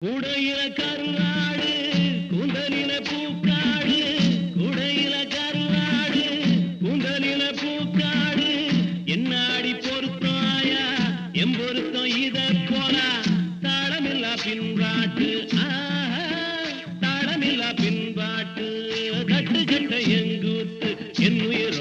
உடையில கருவாடு குந்தலில பூக்காடு உடையில கருவாடு குந்தலில பூக்காடு என்னாடி பொருத்தாயா எம்பொருத்தம் இத போனா தாளமில்லா பின்பாட்டு தாளமில்லா பின்பாட்டு கட்டு கட்ட எங்கூத்து என் உயிர்